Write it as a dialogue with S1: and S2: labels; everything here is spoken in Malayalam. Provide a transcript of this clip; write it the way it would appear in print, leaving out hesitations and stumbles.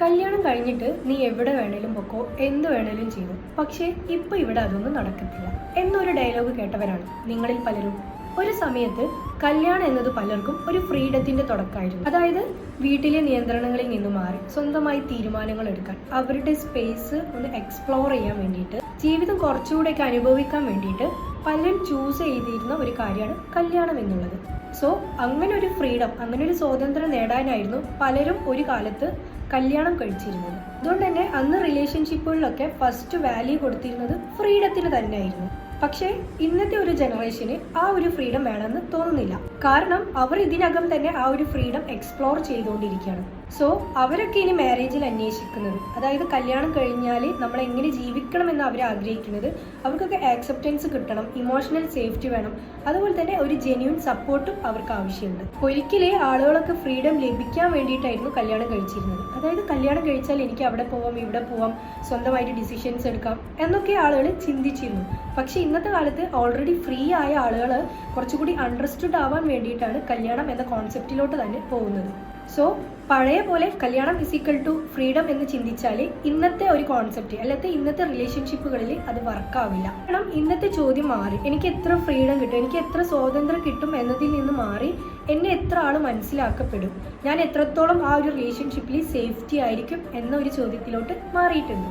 S1: കല്യാണം കഴിഞ്ഞിട്ട് നീ എവിടെ വേണേലും പൊക്കോ, എന്ത് വേണേലും ചെയ്തു, പക്ഷേ ഇപ്പൊ ഇവിടെ അതൊന്നും നടക്കത്തില്ല എന്നൊരു ഡയലോഗ് കേട്ടവരാണ് നിങ്ങളിൽ പലരും. ഒരു സമയത്ത് കല്യാണം എന്നത് പലർക്കും ഒരു ഫ്രീഡത്തിന്റെ തുടക്കമായിരുന്നു. അതായത് വീട്ടിലെ നിയന്ത്രണങ്ങളിൽ നിന്ന് മാറി സ്വന്തമായി തീരുമാനങ്ങൾ എടുക്കാൻ, അവരുടെ സ്പേസ് ഒന്ന് എക്സ്പ്ലോർ ചെയ്യാൻ വേണ്ടിയിട്ട്, ജീവിതം കുറച്ചുകൂടെയൊക്കെ അനുഭവിക്കാൻ വേണ്ടിയിട്ട് പലരും ചൂസ് ചെയ്തിരുന്ന ഒരു കാര്യമാണ് കല്യാണം എന്നുള്ളത്. സോ അങ്ങനെ ഒരു ഫ്രീഡം, അങ്ങനെ ഒരു സ്വാതന്ത്ര്യം നേടാനായിരുന്നു പലരും ഒരു കാലത്ത് കല്യാണം കഴിച്ചിരുന്നത്. അതുകൊണ്ട് തന്നെ അന്ന് റിലേഷൻഷിപ്പുകളിലൊക്കെ ഫസ്റ്റ് വാല്യൂ കൊടുത്തിരുന്നത് ഫ്രീഡത്തിന് തന്നെയായിരുന്നു. പക്ഷേ ഇന്നത്തെ ഒരു ജനറേഷന് ആ ഒരു ഫ്രീഡം വേണമെന്ന് തോന്നുന്നില്ല. കാരണം അവർ ഇതിനകം തന്നെ ആ ഒരു ഫ്രീഡം എക്സ്പ്ലോർ ചെയ്തുകൊണ്ടിരിക്കുകയാണ്. സോ അവരൊക്കെ ഇനി മാരേജിൽ അന്വേഷിക്കുന്നത്, അതായത് കല്യാണം കഴിഞ്ഞാൽ നമ്മൾ എങ്ങനെ ജീവിക്കണമെന്ന് അവർ ആഗ്രഹിക്കുന്നത്, അവർക്കൊക്കെ ആക്സെപ്റ്റൻസ് കിട്ടണം, ഇമോഷണൽ സേഫ്റ്റി വേണം, അതുപോലെ തന്നെ ഒരു ജെന്യൂൻ സപ്പോർട്ടും അവർക്ക് ആവശ്യമുണ്ട്. ഒരിക്കലേ ആളുകളൊക്കെ ഫ്രീഡം ലഭിക്കാൻ വേണ്ടിയിട്ടായിരുന്നു കല്യാണം കഴിച്ചിരുന്നത്. അതായത് കല്യാണം കഴിച്ചാൽ എനിക്ക് അവിടെ പോവാം, ഇവിടെ പോവാം, സ്വന്തമായിട്ട് ഡിസിഷൻസ് എടുക്കാം എന്നൊക്കെ ആളുകൾ ചിന്തിച്ചിരുന്നു. പക്ഷേ ഇന്നത്തെ കാലത്ത് ഓൾറെഡി ഫ്രീ ആയ ആളുകൾ കുറച്ചുകൂടി അണ്ടർസ്റ്റുഡ് ആവാൻ വേണ്ടിയിട്ടാണ് കല്യാണം എന്ന കോൺസെപ്റ്റിലോട്ട് തന്നെ പോകുന്നത്. സോ പഴയ പോലെ കല്യാണം ഇസിക്കൽ ടു ഫ്രീഡം എന്ന് ചിന്തിച്ചാൽ ഇന്നത്തെ ഒരു കോൺസെപ്റ്റ്, അല്ലാത്ത ഇന്നത്തെ റിലേഷൻഷിപ്പുകളിൽ അത് വർക്കാവില്ല. കാരണം ഇന്നത്തെ ചോദ്യം മാറി, എനിക്ക് എത്ര ഫ്രീഡം കിട്ടും, എനിക്ക് എത്ര സ്വാതന്ത്ര്യം കിട്ടും എന്നതിൽ നിന്ന് മാറി എന്നെ എത്ര ആൾ മനസ്സിലാക്കപ്പെടും, ഞാൻ എത്രത്തോളം ആ ഒരു റിലേഷൻഷിപ്പിൽ സേഫ്റ്റി ആയിരിക്കും എന്ന ഒരു ചോദ്യത്തിലോട്ട് മാറിയിട്ടുണ്ട്.